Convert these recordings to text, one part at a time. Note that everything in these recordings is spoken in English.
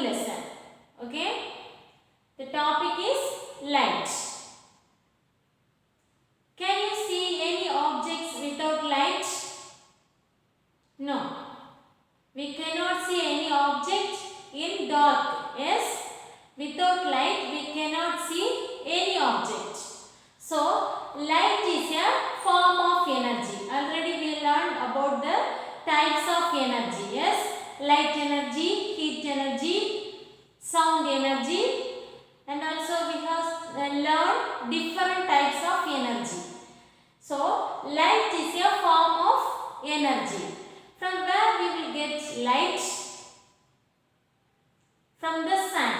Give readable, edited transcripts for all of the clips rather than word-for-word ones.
lesson. Okay? The topic is light. Can you see any objects without light? No. We cannot see any object in dark. Yes? Without light, we cannot see any object. So, light is a form of energy. Already we learned about the types of energy. Yes? Light energy, heat energy, sound energy, and also we have learned different types of energy. So, light is a form of energy. From where we will get light? From the sun.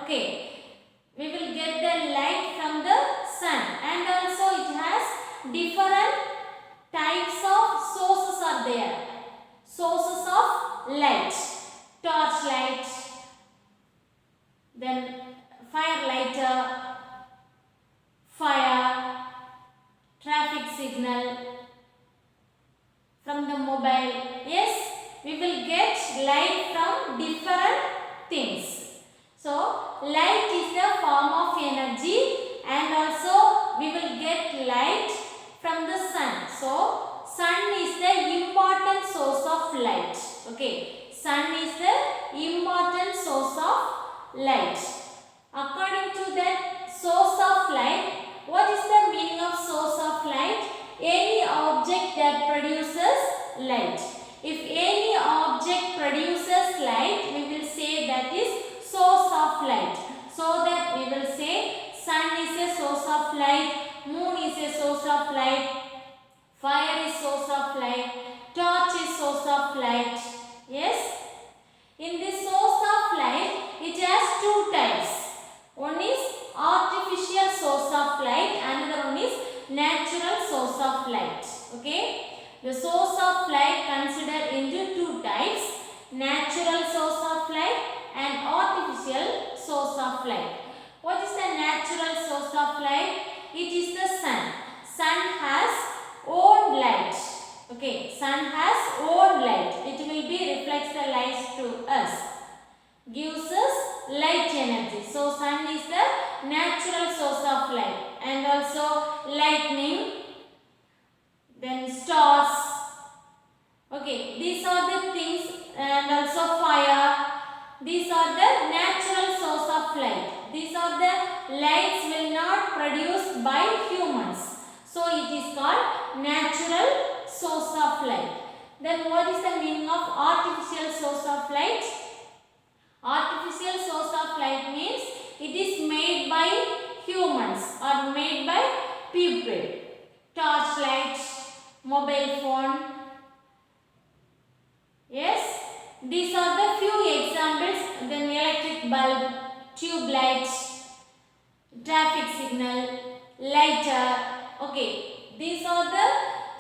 Okay. We will get the light from the sun, and also it has different types of sources are there. Sources of light. Torch light, then fire lighter, fire, traffic signal, from the mobile. Yes, we will get light from different things. So, light is the form of energy, and also we will get light from the sun. So, sun is the important source of light. Okay, sun is the important source of light. According to that source of light, what is the meaning of source of light? Any object that produces light. If any object produces light, we will say that is source of light. So that we will say sun is a source of light, moon is a source of light, fire is source of light, torch is source of light. Yes? In this source of light, it has two types. One is artificial source of light, another one is natural source of light. Okay? The source of light considered into two types, natural source of light and artificial source of light. What is the natural source of light? It is the sun. Sun has own light. Okay, sun has own light. It will be reflects the light to us. Gives us light energy. So, sun is the natural source of light. And also lightning, then stars. Okay, these are the things, and also fire. These are the natural source of light. These are the lights will not produced by humans. So, it is called natural source of light. Then what is the meaning of artificial source of light? Artificial source of light means it is made by humans or made by people. Torchlight, mobile phone. Yes? These are the few examples. Then electric bulb, tube light, traffic signal, lighter. Okay, these are the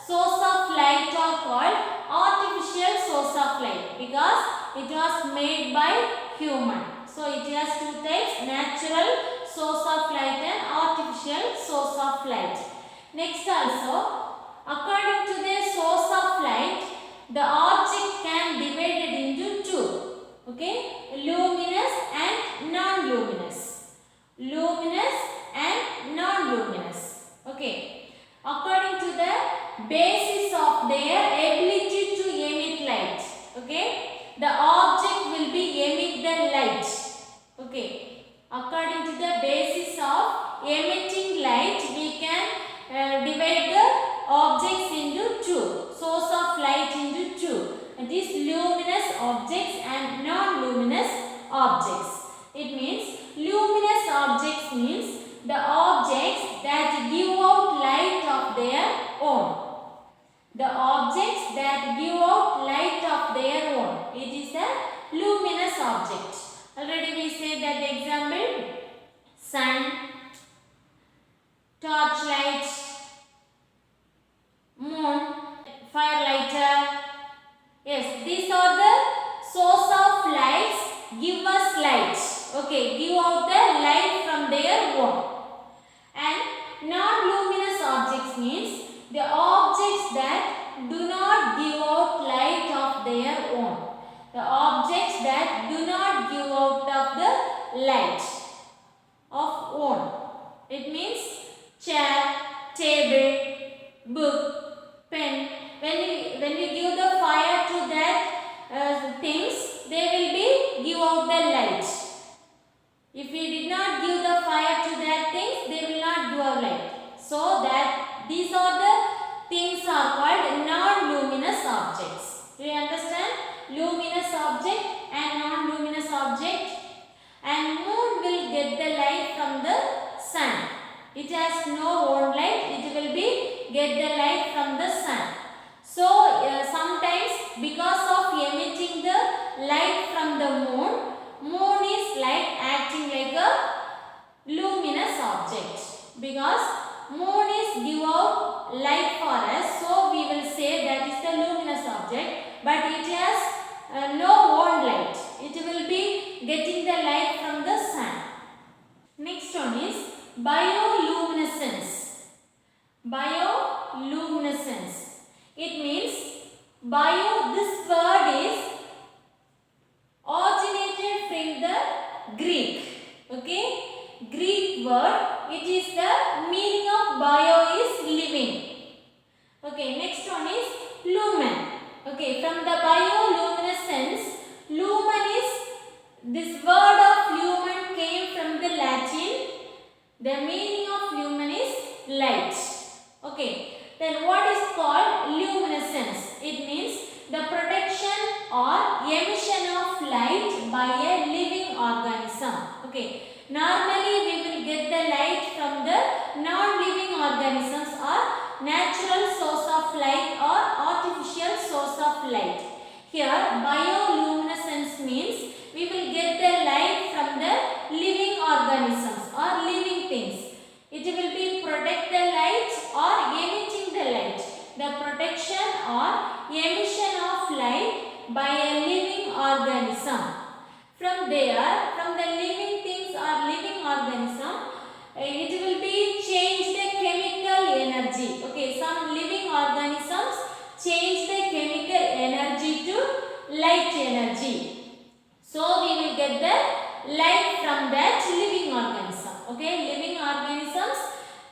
source of light are called artificial source of light because it was made by human. So it has two types, natural source of light and artificial source of light. Next also, according to the source of light, the object can be divided into two. Okay, luminous and non-luminous. Luminous and non-luminous. Okay, according to the basis of their ability to emit light. Okay, the object will be emit the light. Okay, according to the basis of emitting light, we can divide the objects into two. Source of light into two. It is luminous objects and non-luminous objects. It means luminous objects means the objects that give out light of their own. The objects that give out light of their own. It is a luminous object. Already we said that the example, sun, torchlight, moon, fire lighter. Yes, these are the source of lights give us light. Okay, give out the light from their own. And non-luminous objects means the objects that do not give out light of their own. The objects that do not give out the things, they will be give out the light. If we did not give the fire to that things, they will not give out light. So that these are the things are called non-luminous objects. Do you understand? Luminous object and non-luminous object. And moon will get the light from the sun. It has no own light. It will be get the light from the sun. So sometimes because of emitting the light from the moon, moon is like acting like a luminous object. Because moon is give out light for us, so we will say that is the luminous object, but it has no own light. It will be getting the light from the sun. Next one is bioluminescence. Bioluminescence. It means bio, this word is originated from the Greek. Okay? Greek word. It is the meaning of bio is living. Okay, next one is lumen. Okay, from the bioluminescence, lumen is, this word of lumen came from the Latin. The meaning of lumen is light. Okay, then what is called luminescence? It means the production or emission of light by a living organism. Okay, normally we will get the light from the non-living organisms or natural source of light or artificial source of light. Here bioluminescence means we will get the light from the living organisms or living things. It will be protect the light or emitting the light. The protection or emission of light by a living organism. From there, from the living things or living organism, it will be change the chemical energy. Okay, some living organisms change the chemical energy to light energy. So we will get the light from that living organism. Okay, living organisms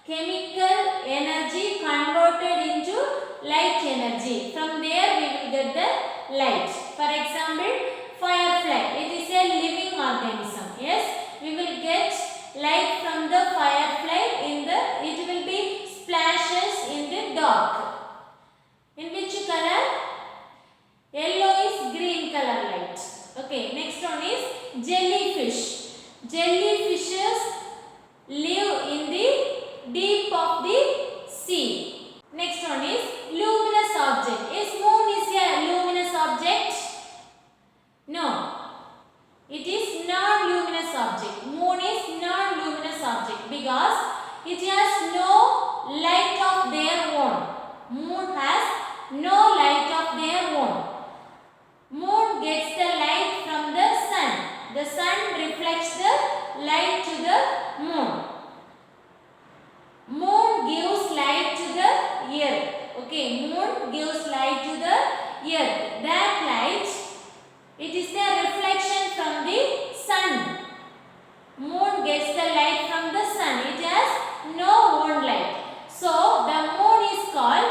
chemical energy converted into light energy. From there we will get the light. For example, firefly. It is a living organism. Yes, we will get light from the firefly in the, it will be splashes in the dark. In which color? Yellow is green color light. Okay, next one is jellyfish. Jellyfishes live in the deep of the sea. Next one is luminous object. Is moon is a luminous object? No. It is non-luminous object. Moon is non-luminous object because it has no light of their own. Moon has no light of their own. Moon gets the light from the sun. The sun reflects the light to the moon. Moon gives light to the earth. Okay, moon gives light to the earth. That light, it is the reflection from the sun. Moon gets the light from the sun. It has no own light. So the moon is called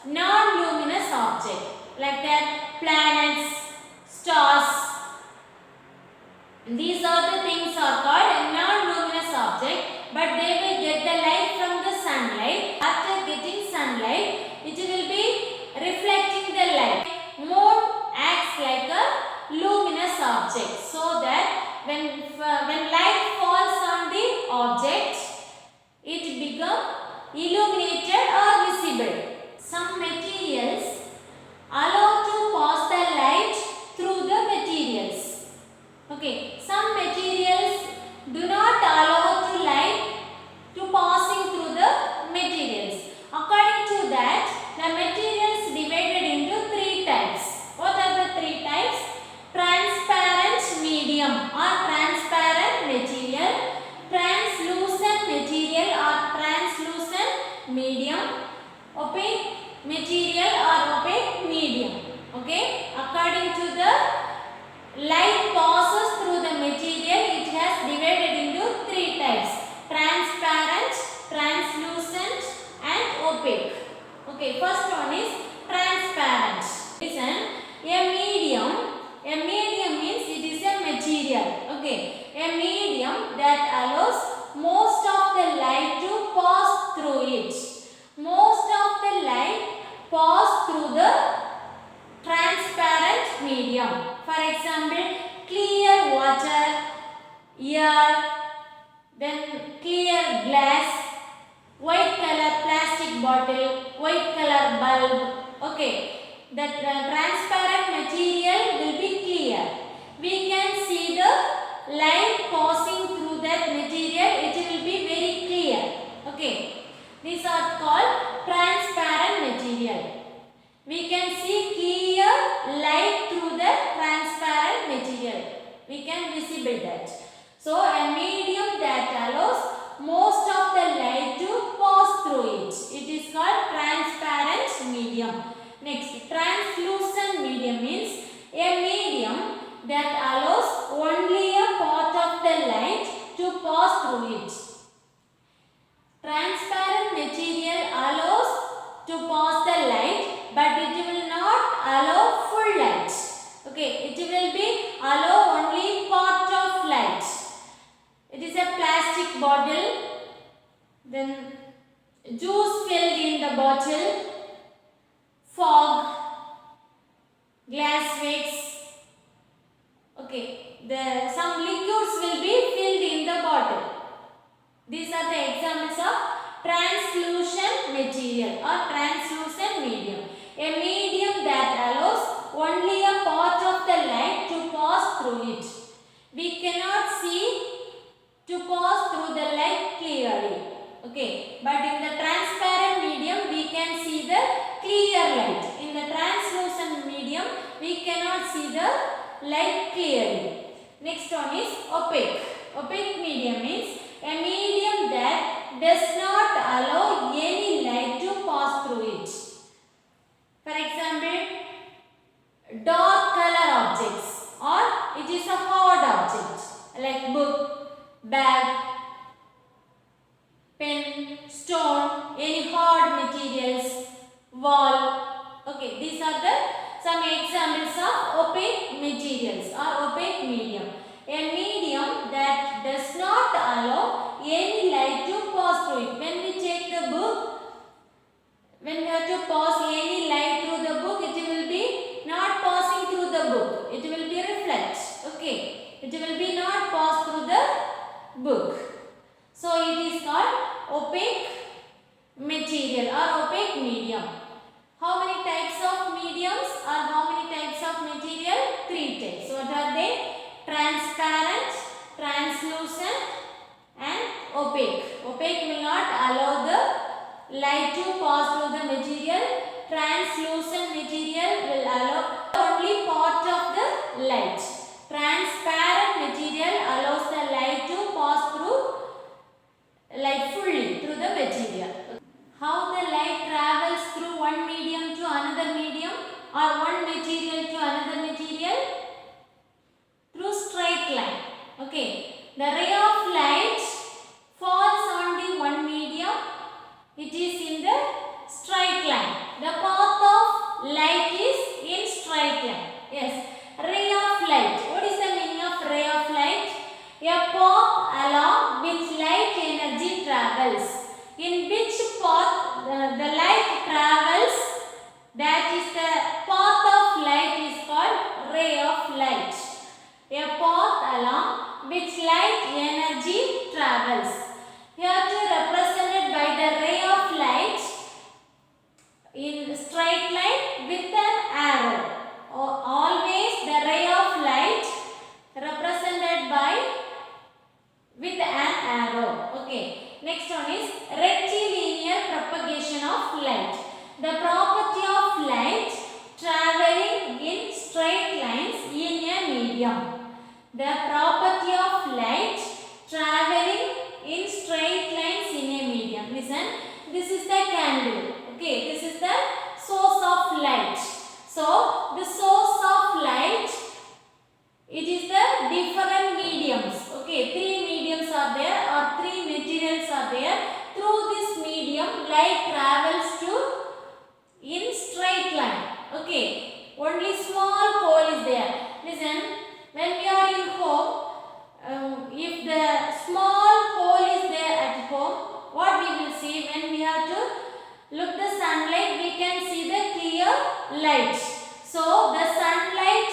non-luminous object. Like that, planets, stars. These are the things are called non-luminous object, but they will get the light from the sunlight. After getting sunlight, it will be reflecting the light. Moon acts like a luminous object, so that when light falls on the object, it becomes illuminated or visible. Some materials allow to pass the light through the materials. Okay, some materials do not allow to light to passing through the materials. According to that, the materials divided into three types. What are the three types? Transparent medium or transparent material, translucent material or translucent medium, opaque material or opaque medium. Okay, according to the light passes through the material, it has divided into three types: transparent, translucent and opaque. Okay, first one is transparent. Listen, a medium water, air, then clear glass, white color plastic bottle, white color bulb. Okay, the transparent material will be clear. We can see the light passing through that material. It will be very clear. Okay, these are called transparent material. We can see clear light through the transparent material. We can visible that. So a medium that allows most of the light to pass through it. It is called transparent medium. Next, translucent medium means a medium that allows only a part of the light to pass through it. Transparent material allows to pass the light, but it will not allow full light. Okay, it will be allow only part of light. It is a plastic bottle, then juice filled in the bottle, fog, glass vase. Okay, some liquids will be filled in the bottle. These are the examples of translucent material or translucent medium. A medium that allows only a part of the light to pass through it. We cannot see to pass through the light clearly. Okay, but in the transparent medium we can see the clear light. In the translucent medium we cannot see the light clearly. Next one is opaque. Opaque medium means a medium that does not allow any light to pass through it. For example, dark color objects, or it is a hard object like book, bag, pen, stone, any hard materials, wall. Okay, these are the some examples of opaque materials or opaque medium. A medium that does not allow any light to pass through it. When we take the book, when we have to pass any light through the book, it will be not passing through the book. It will be reflect. Okay, it will be not pass through the book. So it is called opaque material or opaque medium. How many types of mediums or how many types of material? 3 types. What are they? Transparent, translucent and opaque. Opaque will not allow the light to pass through the material. Translucent material will allow only part of the light. Transparent material allows the light to pass through light fully through the material. How the light travels through one medium to another medium or one material to another material? Through straight line. Okay, the ray of light falls on the one medium. It is in the straight line. The path of light is in straight line. Yes, ray of light. What is the meaning of ray of light? A path along which light energy travels. In which path the light travels, that is the path of light is called ray of light. A path along which light energy travels. Here too represented by the ray of light in straight line with an arrow. Always the ray of light represented by with an arrow. Okay. Next one is rectilinear propagation of light. The property of light traveling in straight lines in a medium. The property of light traveling in straight lines in a medium. Listen, this is the candle. Okay, this is the source of light. So, the source of light, it is the different mediums. Okay, 3 mediums are there or 3 materials are there. Through this medium, light travels to in straight line. Okay, only small hole is there. Listen, when we are in home, if the small hole is there at home, what we will see when we have to look the sunlight, we can see the clear light. So the sunlight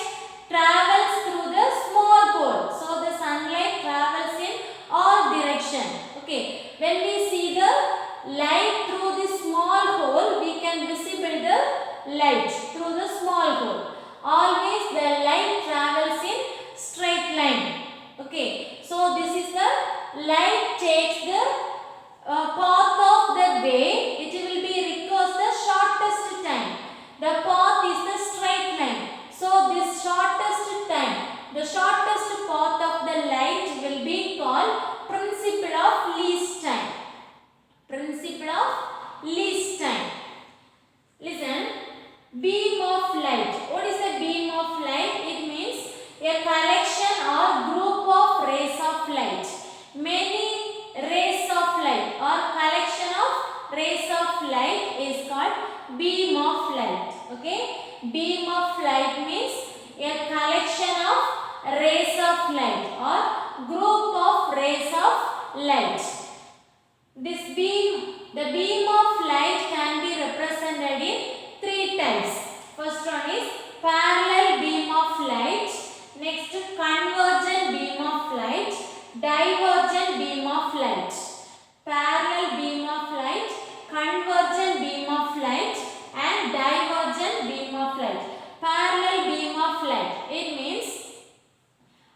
light is called beam of light. Okay, beam of light means a collection of rays of light or group of rays of light. This beam, the beam of light can be represented in three types. First one is parallel beam of light, next convergent beam of light, divergent beam of light. Parallel beam of light, convergent beam of light and divergent beam of light. Parallel beam of light, it means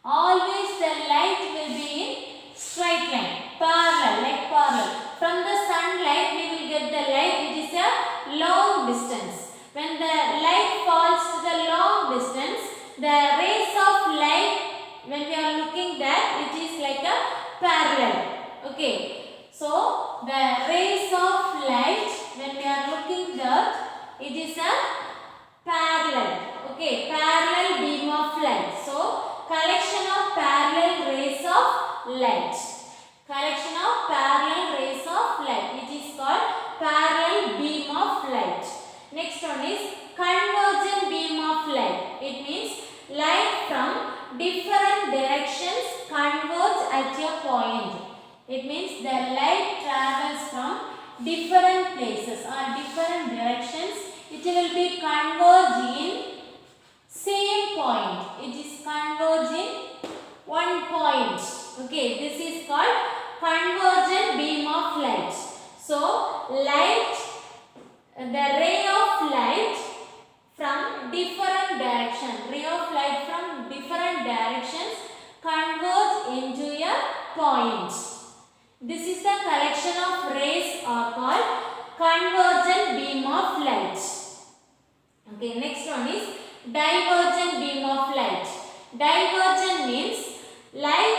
always the light will be in straight line, parallel, like parallel. From the sunlight we will get the light, it is a long distance. When the light falls to the long distance, the rays of light, when we are looking that, it is like a parallel. Okay. So, the rays of light, when we are looking that, it is a parallel. Okay, parallel beam of light. So, collection of parallel rays of light. Collection of parallel rays of light. It is called parallel beam of light. Next one is convergent beam of light. It means light from different directions converge at a point. It means the light travels from different places or different directions. It will be converging same point. It is converging one point. Okay, this is called convergent beam of light. So, light, the ray of light from different direction, ray of light from different directions converge into a point. This is the collection of rays are called convergent beam of light. Okay, next one is divergent beam of light. Divergent means light,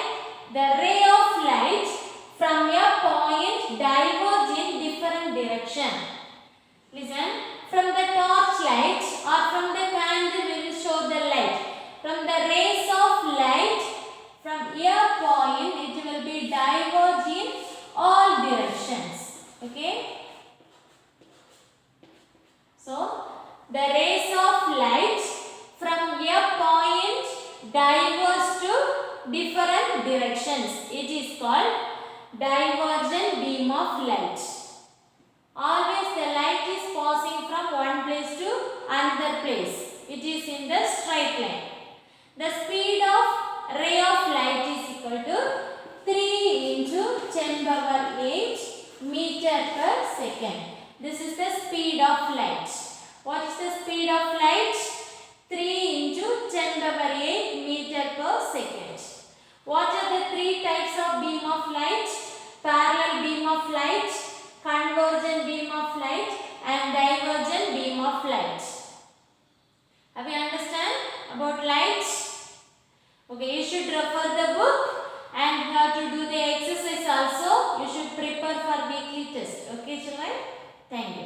the ray of light from a point diverge in different direction. Listen, from the torch light or from the candle we will show the light. From the rays of light from a point it will be diverge in all directions. Okay. So, the rays of light from a point diverge to different directions. It is called divergent beam of light. Always the light is passing from one place to another place. It is in the straight line. The speed of ray of light is equal to 3 into 10 power 8 meter per second. This is the speed of light. What is the speed of light? 3 into 10 power 8 meter per second. What are the three types of beam of light? Parallel beam of light, convergent beam of light and divergent beam of light. Have you understand about light? Okay, you should refer the book and you have to do the exercise also. You should prepare for weekly test. Okay, children? Thank you.